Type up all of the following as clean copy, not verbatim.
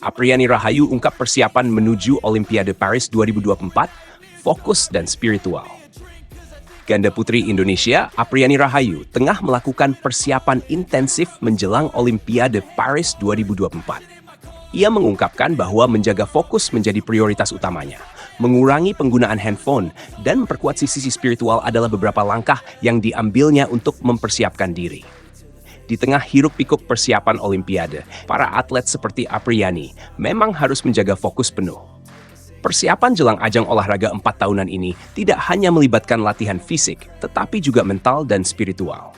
Apriani Rahayu ungkap persiapan menuju Olimpiade Paris 2024, fokus dan spiritual. Ganda putri Indonesia, Apriani Rahayu, tengah melakukan persiapan intensif menjelang Olimpiade Paris 2024. Ia mengungkapkan bahwa menjaga fokus menjadi prioritas utamanya. Mengurangi penggunaan handphone dan memperkuat sisi spiritual adalah beberapa langkah yang diambilnya untuk mempersiapkan diri. Di tengah hiruk-pikuk persiapan Olimpiade, para atlet seperti Apriani memang harus menjaga fokus penuh. Persiapan jelang ajang olahraga 4 tahunan ini tidak hanya melibatkan latihan fisik, tetapi juga mental dan spiritual.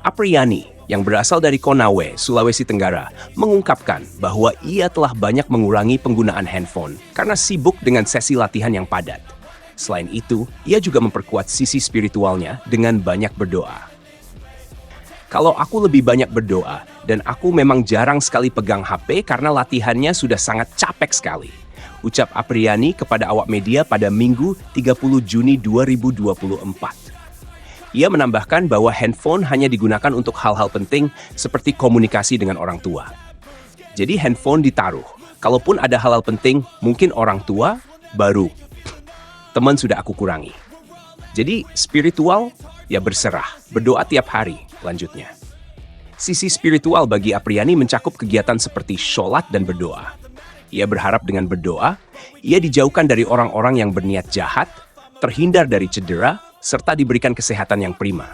Apriani, yang berasal dari Konawe, Sulawesi Tenggara, mengungkapkan bahwa ia telah banyak mengurangi penggunaan handphone karena sibuk dengan sesi latihan yang padat. Selain itu, ia juga memperkuat sisi spiritualnya dengan banyak berdoa. Kalau aku lebih banyak berdoa, dan aku memang jarang sekali pegang HP karena latihannya sudah sangat capek sekali, ucap Apriani kepada awak media pada Minggu 30 Juni 2024. Ia menambahkan bahwa handphone hanya digunakan untuk hal-hal penting seperti komunikasi dengan orang tua. Jadi handphone ditaruh, kalaupun ada hal-hal penting, mungkin orang tua, baru teman sudah aku kurangi. Jadi spiritual, ya berserah, berdoa tiap hari, lanjutnya. Sisi spiritual bagi Apriani mencakup kegiatan seperti sholat dan berdoa. Ia berharap dengan berdoa, ia dijauhkan dari orang-orang yang berniat jahat, terhindar dari cedera, serta diberikan kesehatan yang prima.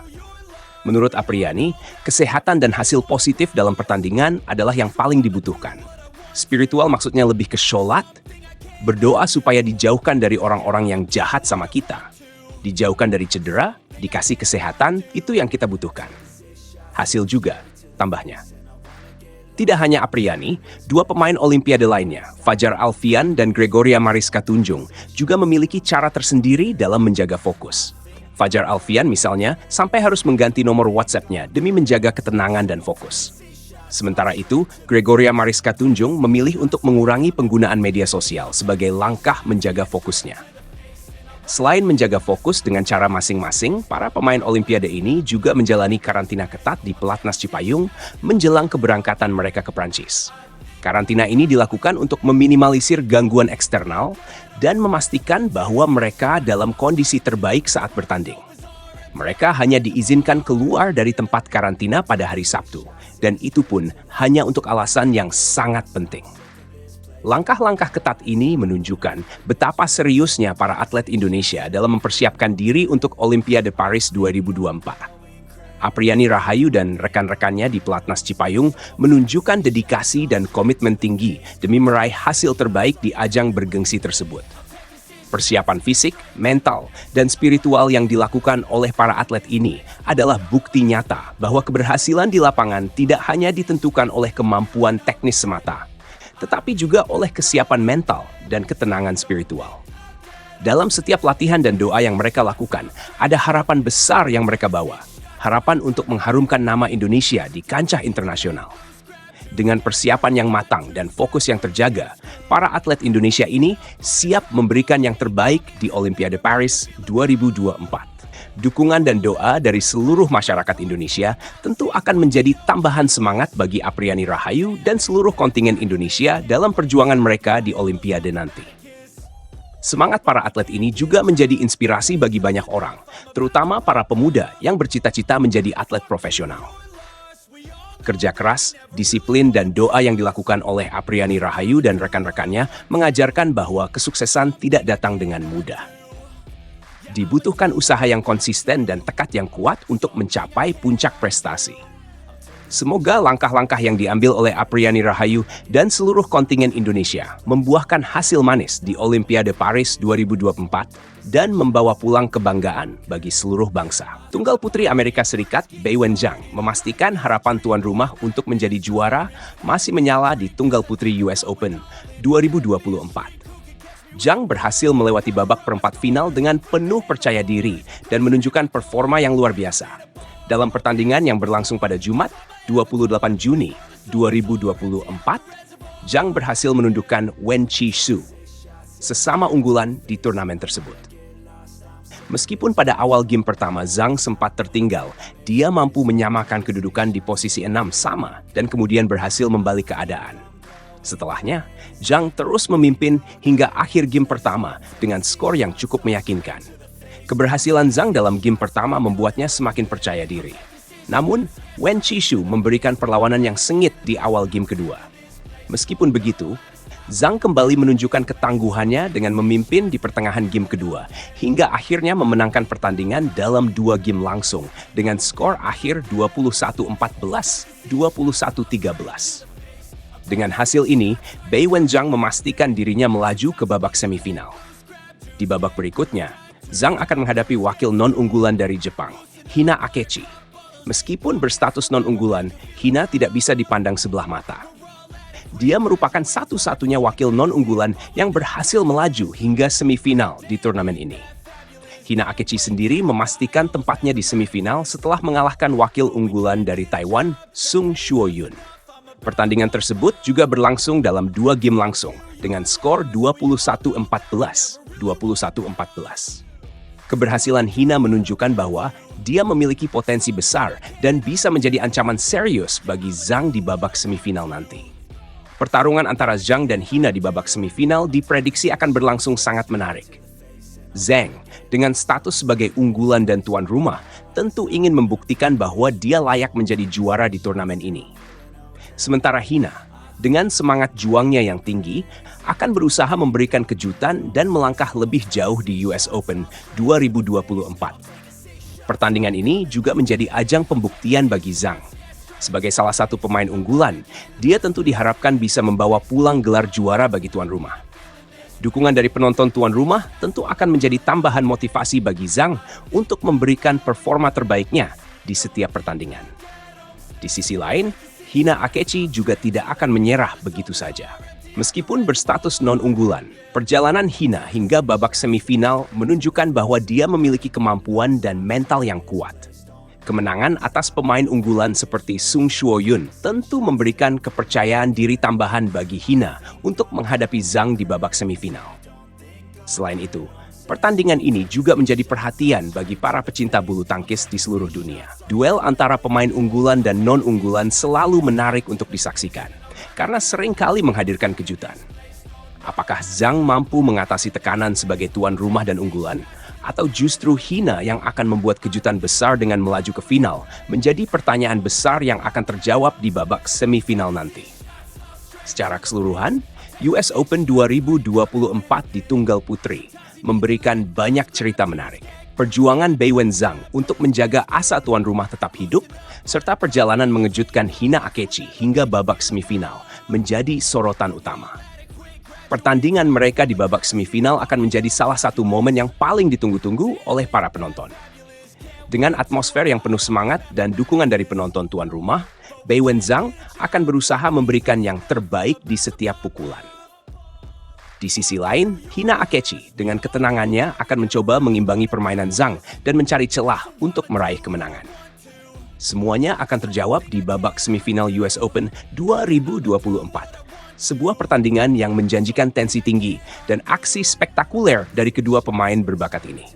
Menurut Apriani, kesehatan dan hasil positif dalam pertandingan adalah yang paling dibutuhkan. Spiritual maksudnya lebih ke sholat, berdoa supaya dijauhkan dari orang-orang yang jahat sama kita. Dijauhkan dari cedera, dikasih kesehatan, itu yang kita butuhkan. Hasil juga, tambahnya. Tidak hanya Apriani, dua pemain Olimpiade lainnya, Fajar Alfian dan Gregoria Mariska Tunjung, juga memiliki cara tersendiri dalam menjaga fokus. Fajar Alfian misalnya, sampai harus mengganti nomor WhatsApp-nya demi menjaga ketenangan dan fokus. Sementara itu, Gregoria Mariska Tunjung memilih untuk mengurangi penggunaan media sosial sebagai langkah menjaga fokusnya. Selain menjaga fokus dengan cara masing-masing, para pemain Olimpiade ini juga menjalani karantina ketat di Pelatnas Cipayung menjelang keberangkatan mereka ke Prancis. Karantina ini dilakukan untuk meminimalisir gangguan eksternal dan memastikan bahwa mereka dalam kondisi terbaik saat bertanding. Mereka hanya diizinkan keluar dari tempat karantina pada hari Sabtu, dan itu pun hanya untuk alasan yang sangat penting. Langkah-langkah ketat ini menunjukkan betapa seriusnya para atlet Indonesia dalam mempersiapkan diri untuk Olimpiade Paris 2024. Apriani Rahayu dan rekan-rekannya di Pelatnas Cipayung menunjukkan dedikasi dan komitmen tinggi demi meraih hasil terbaik di ajang bergengsi tersebut. Persiapan fisik, mental, dan spiritual yang dilakukan oleh para atlet ini adalah bukti nyata bahwa keberhasilan di lapangan tidak hanya ditentukan oleh kemampuan teknis semata, tetapi juga oleh kesiapan mental dan ketenangan spiritual. Dalam setiap latihan dan doa yang mereka lakukan, ada harapan besar yang mereka bawa. Harapan untuk mengharumkan nama Indonesia di kancah internasional. Dengan persiapan yang matang dan fokus yang terjaga, para atlet Indonesia ini siap memberikan yang terbaik di Olimpiade Paris 2024. Dukungan dan doa dari seluruh masyarakat Indonesia tentu akan menjadi tambahan semangat bagi Apriani Rahayu dan seluruh kontingen Indonesia dalam perjuangan mereka di Olimpiade nanti. Semangat para atlet ini juga menjadi inspirasi bagi banyak orang, terutama para pemuda yang bercita-cita menjadi atlet profesional. Kerja keras, disiplin, dan doa yang dilakukan oleh Apriani Rahayu dan rekan-rekannya mengajarkan bahwa kesuksesan tidak datang dengan mudah. Dibutuhkan usaha yang konsisten dan tekad yang kuat untuk mencapai puncak prestasi. Semoga langkah-langkah yang diambil oleh Apriani Rahayu dan seluruh kontingen Indonesia membuahkan hasil manis di Olimpiade Paris 2024 dan membawa pulang kebanggaan bagi seluruh bangsa. Tunggal putri Amerika Serikat Beiwen Zhang memastikan harapan tuan rumah untuk menjadi juara masih menyala di Tunggal Putri US Open 2024. Zhang berhasil melewati babak perempat final dengan penuh percaya diri dan menunjukkan performa yang luar biasa. Dalam pertandingan yang berlangsung pada Jumat, 28 Juni 2024, Zhang berhasil menundukkan Wen Qixu, sesama unggulan di turnamen tersebut. Meskipun pada awal game pertama Zhang sempat tertinggal, dia mampu menyamakan kedudukan di posisi 6 sama dan kemudian berhasil membalik keadaan. Setelahnya, Zhang terus memimpin hingga akhir game pertama dengan skor yang cukup meyakinkan. Keberhasilan Zhang dalam game pertama membuatnya semakin percaya diri. Namun, Wen Qishu memberikan perlawanan yang sengit di awal game kedua. Meskipun begitu, Zhang kembali menunjukkan ketangguhannya dengan memimpin di pertengahan game kedua, hingga akhirnya memenangkan pertandingan dalam 2 game langsung dengan skor akhir 21-14, 21-13. Dengan hasil ini, Bai Wenzhang memastikan dirinya melaju ke babak semifinal. Di babak berikutnya, Zhang akan menghadapi wakil non-unggulan dari Jepang, Hina Akechi. Meskipun berstatus non-unggulan, Hina tidak bisa dipandang sebelah mata. Dia merupakan satu-satunya wakil non-unggulan yang berhasil melaju hingga semifinal di turnamen ini. Hina Akechi sendiri memastikan tempatnya di semifinal setelah mengalahkan wakil unggulan dari Taiwan, Sung Shuoyun. Pertandingan tersebut juga berlangsung dalam 2 game langsung dengan skor 21-14, 21-14. Keberhasilan Hina menunjukkan bahwa dia memiliki potensi besar dan bisa menjadi ancaman serius bagi Zhang di babak semifinal nanti. Pertarungan antara Zhang dan Hina di babak semifinal diprediksi akan berlangsung sangat menarik. Zhang, dengan status sebagai unggulan dan tuan rumah, tentu ingin membuktikan bahwa dia layak menjadi juara di turnamen ini. Sementara Hina, dengan semangat juangnya yang tinggi, akan berusaha memberikan kejutan dan melangkah lebih jauh di US Open 2024. Pertandingan ini juga menjadi ajang pembuktian bagi Zhang. Sebagai salah satu pemain unggulan, dia tentu diharapkan bisa membawa pulang gelar juara bagi tuan rumah. Dukungan dari penonton tuan rumah tentu akan menjadi tambahan motivasi bagi Zhang untuk memberikan performa terbaiknya di setiap pertandingan. Di sisi lain, Hina Akechi juga tidak akan menyerah begitu saja. Meskipun berstatus non-unggulan, perjalanan Hina hingga babak semifinal menunjukkan bahwa dia memiliki kemampuan dan mental yang kuat. Kemenangan atas pemain unggulan seperti Sung Shuoyun tentu memberikan kepercayaan diri tambahan bagi Hina untuk menghadapi Zhang di babak semifinal. Selain itu, pertandingan ini juga menjadi perhatian bagi para pecinta bulu tangkis di seluruh dunia. Duel antara pemain unggulan dan non-unggulan selalu menarik untuk disaksikan, karena seringkali menghadirkan kejutan. Apakah Zhang mampu mengatasi tekanan sebagai tuan rumah dan unggulan? Atau justru Hina yang akan membuat kejutan besar dengan melaju ke final, menjadi pertanyaan besar yang akan terjawab di babak semifinal nanti. Secara keseluruhan, US Open 2024 di tunggal putri memberikan banyak cerita menarik. Perjuangan Bai Wenzhang untuk menjaga asa tuan rumah tetap hidup, serta perjalanan mengejutkan Hina Akechi hingga babak semifinal menjadi sorotan utama. Pertandingan mereka di babak semifinal akan menjadi salah satu momen yang paling ditunggu-tunggu oleh para penonton. Dengan atmosfer yang penuh semangat dan dukungan dari penonton tuan rumah, Bai Wenzhang akan berusaha memberikan yang terbaik di setiap pukulan. Di sisi lain, Hina Akechi dengan ketenangannya akan mencoba mengimbangi permainan Zhang dan mencari celah untuk meraih kemenangan. Semuanya akan terjawab di babak semifinal US Open 2024. Sebuah pertandingan yang menjanjikan tensi tinggi dan aksi spektakuler dari kedua pemain berbakat ini.